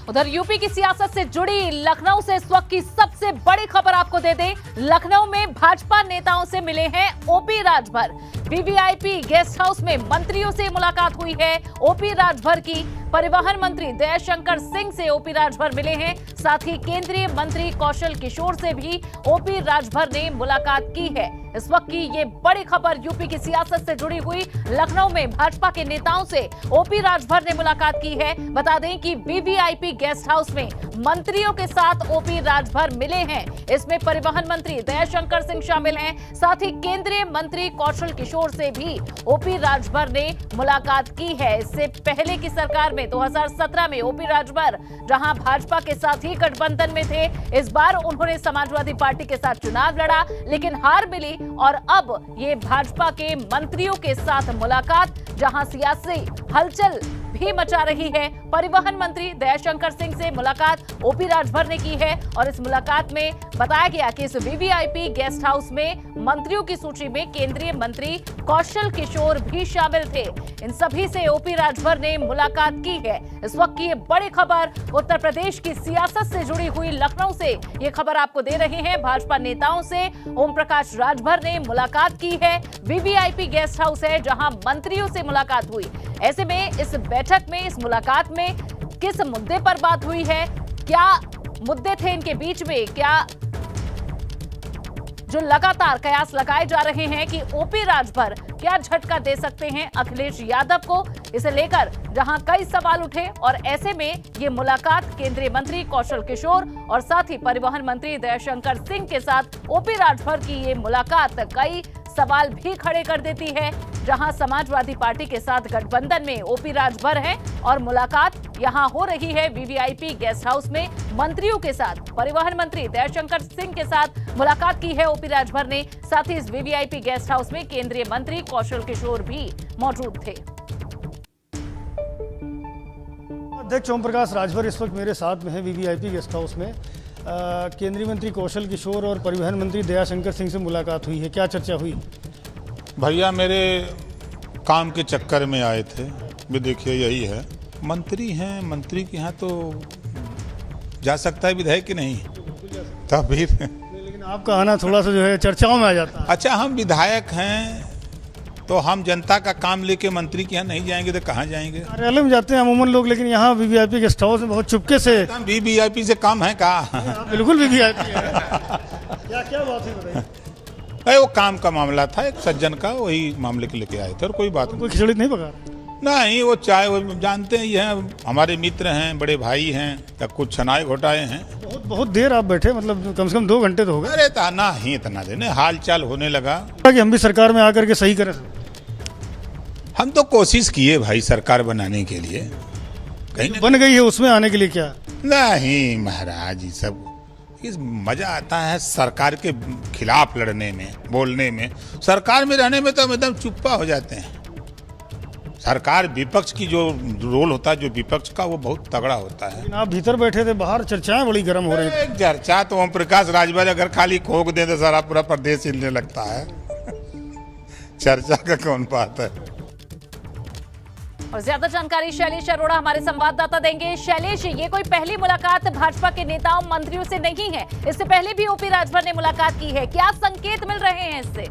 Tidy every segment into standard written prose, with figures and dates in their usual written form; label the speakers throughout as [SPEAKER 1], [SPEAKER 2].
[SPEAKER 1] उधर यूपी की सियासत से जुड़ी लखनऊ से इस वक्त की सबसे बड़ी खबर आपको दे दें। लखनऊ में भाजपा नेताओं से मिले हैं OP Rajbhar. VVIP guest house में मंत्रियों से मुलाकात हुई है ओपी राजभर की। परिवहन मंत्री दयाशंकर सिंह से ओपी राजभर मिले हैं, साथ ही केंद्रीय मंत्री कौशल किशोर से भी ओपी राजभर ने मुलाकात की है। इस वक्त की ये बड़ी खबर यूपी की सियासत से जुड़ी हुई। लखनऊ में भाजपा के नेताओं से ओपी राजभर ने मुलाकात की है। बता दें कि वीवीआईपी गेस्ट हाउस में मंत्रियों के साथ ओपी राजभर मिले हैं। इसमें परिवहन मंत्री दयाशंकर सिंह शामिल हैं, साथ ही केंद्रीय मंत्री कौशल किशोर से भी ओपी राजभर ने मुलाकात की है। इससे पहले की सरकार में 2017 में ओपी राजभर जहां भाजपा के साथ ही गठबंधन में थे, इस बार उन्होंने समाजवादी पार्टी के साथ चुनाव लड़ा लेकिन हार मिली और अब ये भाजपा के मंत्रियों के साथ मुलाकात जहां सियासी हलचल भी मचा रही है। परिवहन मंत्री दयाशंकर सिंह से मुलाकात ओपी राजभर ने की है और इस मुलाकात में बताया गया कि इस वीवीआईपी गेस्ट हाउस में मंत्रियों की सूची में केंद्रीय मंत्री कौशल किशोर भी शामिल थे। इन सभी से ओपी राजभर ने मुलाकात की है। इस वक्त की ये बड़ी खबर उत्तर प्रदेश की सियासत से जुड़ी हुई लखनऊ से ये खबर आपको दे रहे हैं। भाजपा नेताओं से ओम प्रकाश राजभर ने मुलाकात की है। वीवीआईपी गेस्ट हाउस है जहां मंत्रियों से मुलाकात हुई। ऐसे में इस बैठक में, इस मुलाकात में किस मुद्दे पर बात हुई है, क्या मुद्दे थे इनके बीच में, क्या जो लगातार कयास लगाए जा रहे हैं कि ओपी राजभर क्या झटका दे सकते हैं अखिलेश यादव को, इसे लेकर जहां कई सवाल उठे और ऐसे में ये मुलाकात केंद्रीय मंत्री कौशल किशोर और साथ ही परिवहन मंत्री दयाशंकर सिंह के साथ ओपी राजभर की ये मुलाकात कई सवाल भी खड़े कर देती है। जहां समाजवादी पार्टी के साथ गठबंधन में ओपी राजभर है और मुलाकात यहां हो रही है वीवीआईपी गेस्ट हाउस में मंत्रियों के साथ। परिवहन मंत्री दयाशंकर सिंह के साथ मुलाकात की है ओपी राजभर ने, साथ ही इस वीवीआईपी गेस्ट हाउस में केंद्रीय मंत्री कौशल किशोर भी मौजूद थे।
[SPEAKER 2] अध्यक्ष ओम प्रकाश राजभर इस वक्त मेरे साथ में है वीवीआईपी गेस्ट हाउस में। केंद्रीय मंत्री कौशल किशोर और परिवहन मंत्री दयाशंकर सिंह से मुलाकात हुई है, क्या चर्चा हुई?
[SPEAKER 3] भैया मेरे काम के चक्कर में आए थे, भी देखिए यही है, मंत्री हैं, मंत्री के यहाँ तो जा सकता है विधायक कि नहीं, तब भी
[SPEAKER 2] लेकिन आपका आना थोड़ा सा जो है चर्चाओं में आ जाता है।
[SPEAKER 3] अच्छा, हम विधायक हैं तो हम जनता का काम लेके मंत्री के यहाँ नहीं जाएंगे तो कहाँ जाएंगे?
[SPEAKER 2] कार्यालय में जाते हैं अमूमन लोग, लेकिन यहाँ वीवीआईपी गेस्ट हाउस में बहुत चुपके से।
[SPEAKER 3] वीवीआईपी से काम है का?
[SPEAKER 2] बिल्कुल वीवीआईपी है। क्या बात है बताइए?
[SPEAKER 3] वो काम का मामला था, एक सज्जन का, वही मामले के लेके आए थे और कोई बात
[SPEAKER 2] कोई खिचड़ी नहीं पका
[SPEAKER 3] नहीं। वो चाहे वो जानते ही हैं, हमारे मित्र हैं, बड़े भाई हैं, या कुछ छनाए घोटाए हैं।
[SPEAKER 2] बहुत देर आप बैठे, मतलब कम से कम 2 घंटे तो हो गए।
[SPEAKER 3] अरे ताना ही इतना देने, हाल चाल होने लगा
[SPEAKER 2] कि हम भी सरकार में आकर के सही करें।
[SPEAKER 3] हम तो कोशिश किए भाई सरकार बनाने के लिए, कहीं
[SPEAKER 2] बन गई है, उसमें आने के लिए क्या?
[SPEAKER 3] नहीं महाराज, ये सब मजा आता है सरकार के खिलाफ लड़ने में, बोलने में। सरकार में रहने में तो हम एकदम चुप्पा हो जाते हैं। सरकार विपक्ष की जो रोल होता है, जो विपक्ष का, वो बहुत तगड़ा होता है।
[SPEAKER 2] आप भीतर बैठे थे, बाहर चर्चाएं बड़ी गर्म हो रही हैं।
[SPEAKER 3] चर्चा तो ओम प्रकाश राजभर अगर खाली खोक दे तो सारा पूरा प्रदेश हिलने लगता है। चर्चा का कौन बात है?
[SPEAKER 1] और ज्यादा जानकारी शैलेश अरोड़ा हमारे संवाददाता देंगे। शैलेश, ये कोई पहली मुलाकात भाजपा के नेताओं मंत्रियों से नहीं है, इससे पहले भी ओपी राजभर ने मुलाकात की है, क्या संकेत मिल रहे हैं इससे?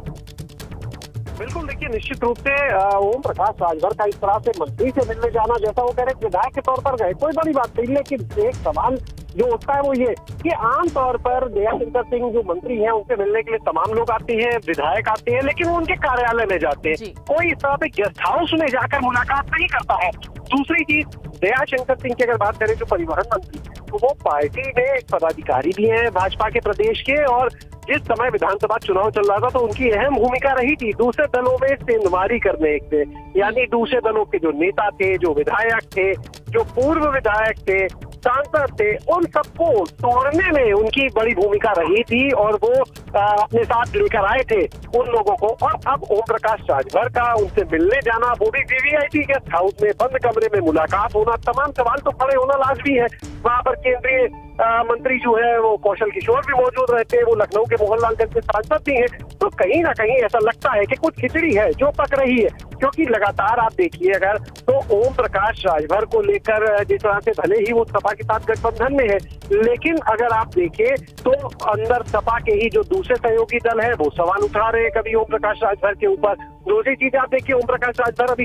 [SPEAKER 4] बिल्कुल, देखिए निश्चित रूप से ओम प्रकाश राजभर का इस तरह से मंत्री से मिलने जाना, जैसा वो कह रहे विधायक के तौर पर गए, कोई बड़ी बात नहीं, लेकिन एक सवाल जो उठता है वो ये कि आमतौर पर दयाशंकर सिंह जो मंत्री हैं उनसे मिलने के लिए तमाम लोग आते हैं, विधायक आते हैं, लेकिन वो उनके कार्यालय में जाते हैं, कोई इस तरह पे गेस्ट हाउस में जाकर मुलाकात नहीं करता है। दूसरी चीज, दयाशंकर सिंह की अगर बात करें जो परिवहन मंत्री, तो वो पार्टी में एक पदाधिकारी भी हैं भाजपा के प्रदेश के, और जिस समय विधानसभा चुनाव चल रहा था तो उनकी अहम भूमिका रही थी दूसरे दलों में सेंधमारी करने से, यानी दूसरे दलों के जो नेता थे, जो विधायक थे, जो पूर्व विधायक थे, सांसद थे, उन सबको तोड़ने में उनकी बड़ी भूमिका रही थी और वो अपने साथ लेकर आए थे उन लोगों को। और अब ओम प्रकाश राजभर का उनसे मिलने जाना, वो भी वीवीआईपी गेस्ट हाउस में बंद कमरे में मुलाकात होना, तमाम सवाल तो खड़े होना लाजमी है। वहाँ पर केंद्रीय मंत्री जो है वो कौशल किशोर भी मौजूद रहते हैं, वो लखनऊ के मोहनलालगंज के सांसद भी हैं, तो कहीं ना कहीं ऐसा लगता है कि कुछ खिचड़ी है जो पक रही है, क्योंकि लगातार आप देखिए अगर तो ओम प्रकाश राजभर को लेकर जिस तरह से भले ही वो सपा के साथ गठबंधन में है, लेकिन अगर आप देखें तो अंदर सपा के ही जो दूसरे सहयोगी दल है वो सवाल उठा रहे हैं कभी ओम प्रकाश राजभर के ऊपर। दूसरी चीज आप देखिए, ओम प्रकाश राजभर अभी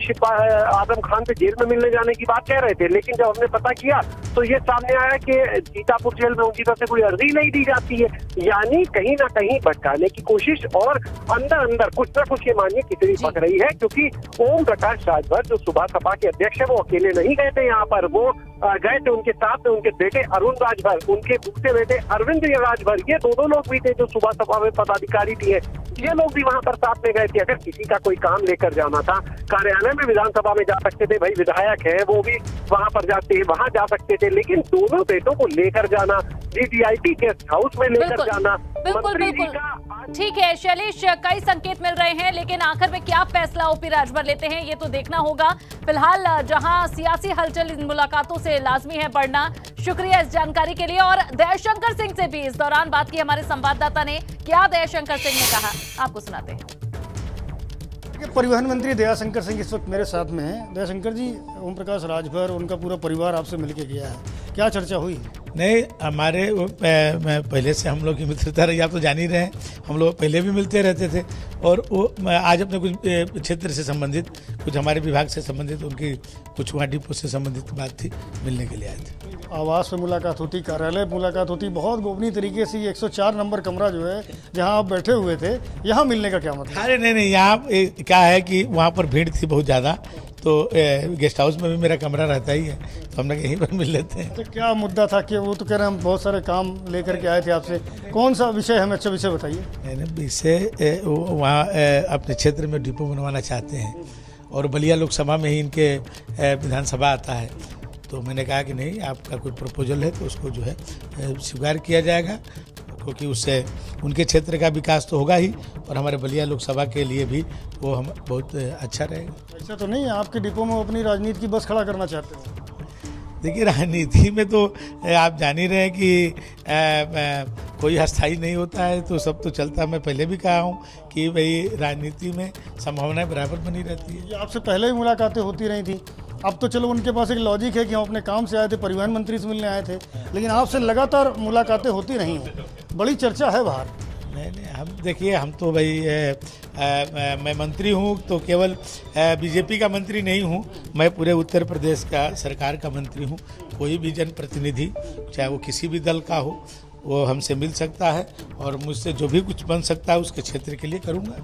[SPEAKER 4] आजम खान से जेल में मिलने जाने की बात कह रहे थे, लेकिन जब हमने पता किया तो ये सामने आया कि सीतापुर जेल में उनकी तरफ से कोई अर्जी नहीं दी जाती है। यानी कहीं ना कहीं भटकाने की कोशिश और अंदर अंदर कुछ ना कुछ ये मानिए खिचड़ी पक रही है, क्योंकि ओम प्रकाश राजभर जो सुबह सपा के अध्यक्ष है वो अकेले नहीं गए थे यहाँ पर, वो गए थे उनके साथ में उनके बेटे अरुण राजभर, उनके दूसरे बेटे अरविंद राजभर, ये दो लोग भी थे जो सुबह सपा में पदाधिकारी थे, ये लोग भी वहां पर साथ में गए थे। अगर किसी का कोई काम लेकर जाना था कार्यालय में विधानसभा में जा सकते थे, भाई विधायक है वो भी वहां पर जाते हैं, वहां जा सकते थे, लेकिन दोनों बेटों को लेकर जाना, वीवीआईपी गेस्ट हाउस में लेकर जाना,
[SPEAKER 1] बिल्कुल ठीक है शैलेश, कई संकेत मिल रहे हैं, लेकिन आखिर में क्या फैसला ओपी राजभर लेते हैं ये तो देखना होगा। फिलहाल जहां सियासी हलचल इन मुलाकातों से लाजमी है बढ़ना। शुक्रिया इस जानकारी के लिए। और दयाशंकर सिंह से भी इस दौरान बात की हमारे संवाददाता ने, क्या दयाशंकर सिंह ने कहा आपको सुनाते हैं।
[SPEAKER 2] परिवहन मंत्री दयाशंकर सिंह इस वक्त मेरे साथ में हैं। दयाशंकर जी, ओम प्रकाश राजभर उनका पूरा परिवार आपसे मिलके गया है, क्या चर्चा हुई?
[SPEAKER 5] नहीं, हमारे पहले से हम लोग की मित्रता रही, आप तो जान ही रहे हैं, हम लोग पहले भी मिलते रहते थे। और वो आज अपने कुछ क्षेत्र से संबंधित, कुछ हमारे विभाग से संबंधित, उनकी कुछ वहाँ डिपो से संबंधित बात थी, मिलने के लिए आए थे।
[SPEAKER 2] आवास में मुलाकात होती, कार्यालय में मुलाकात होती, बहुत गोपनीय तरीके से 104 नंबर कमरा जो है जहाँ आप बैठे हुए थे, यहाँ मिलने का क्या मतलब?
[SPEAKER 5] अरे नहीं, यहाँ क्या है कि वहाँ पर भीड़ थी बहुत ज़्यादा, तो गेस्ट हाउस में भी मेरा कमरा रहता ही है, तो हम लोग यहीं पर मिल लेते हैं।
[SPEAKER 2] तो क्या मुद्दा था कि वो तो कह रहे हैं हम बहुत सारे काम लेकर के आए थे आपसे, कौन सा विषय हमें अच्छा विषय बताइए।
[SPEAKER 5] नहीं, विषय वहाँ अपने क्षेत्र में डिपो बनवाना चाहते हैं और बलिया लोकसभा में ही इनके विधानसभा आता है, तो मैंने कहा कि नहीं, आपका कोई प्रपोजल है तो उसको जो है स्वीकार किया जाएगा, क्योंकि उससे उनके क्षेत्र का विकास तो होगा ही और हमारे बलिया लोकसभा के लिए भी वो हम बहुत अच्छा रहेगा।
[SPEAKER 2] ऐसा तो नहीं है आपके डिपो में अपनी राजनीति की बस खड़ा करना चाहते हैं?
[SPEAKER 5] देखिए, राजनीति में तो आप जान ही रहे हैं कि कोई अस्थायी नहीं होता है, तो सब तो चलता है। मैं पहले भी कहा हूँ कि भाई राजनीति में संभावनाएं बराबर बनी रहती है।
[SPEAKER 2] ये आपसे पहले भी मुलाकातें होती रही थी, अब तो चलो उनके पास एक लॉजिक है कि हम अपने काम से आए थे, परिवहन मंत्री से मिलने आए थे, लेकिन आपसे लगातार मुलाकातें होती रही हैं, बड़ी चर्चा है बाहर।
[SPEAKER 5] नहीं, हम देखिए, हम तो भाई मैं मंत्री हूँ तो केवल बीजेपी का मंत्री नहीं हूँ, मैं पूरे उत्तर प्रदेश का सरकार का मंत्री हूँ। कोई भी जनप्रतिनिधि चाहे वो किसी भी दल का हो, वो हमसे मिल सकता है और मुझसे जो भी कुछ बन सकता है उसके क्षेत्र के लिए करूँगा।